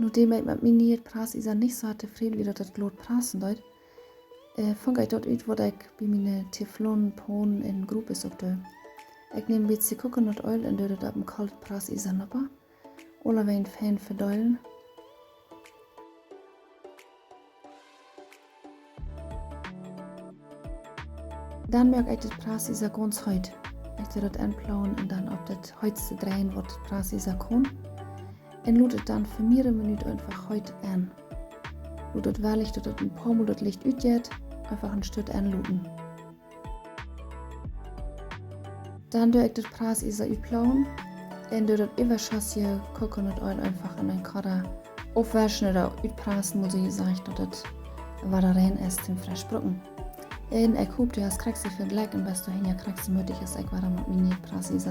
Nachdem ich mit miniert Pras ist nicht so zufrieden, wie das Glot prassen dort, fange ich dort uit, wo ich bei meinen Teflonpolen in Gruppe suchte. Ich nehme ein bisschen Coconut Oil und dort auf dem kalt Pras ist nopper. Oder wenn Fan verdollen. Dann merke ich das Pras ist ganz heute. Ich tue das anplauen und dann auf das Holz drehen, was das Pras ist kann. Und lade es dann für mehrere Minuten einfach heute an. Lade es weil ich das ein paar Mal das Licht ausgeht, einfach ein Stück anluden. Dann tue ich das Pras ist ausplauen und tue das überschüssige Coconut Oil einfach in ein Kader aufwaschen oder ausprassen, muss ich sagen, dass das was da rein ist zum Versprochen. Und ich hoffe, du hast kriegst für Like und was du hier kriegst, möglich ist, ich war da mit mir Pras ist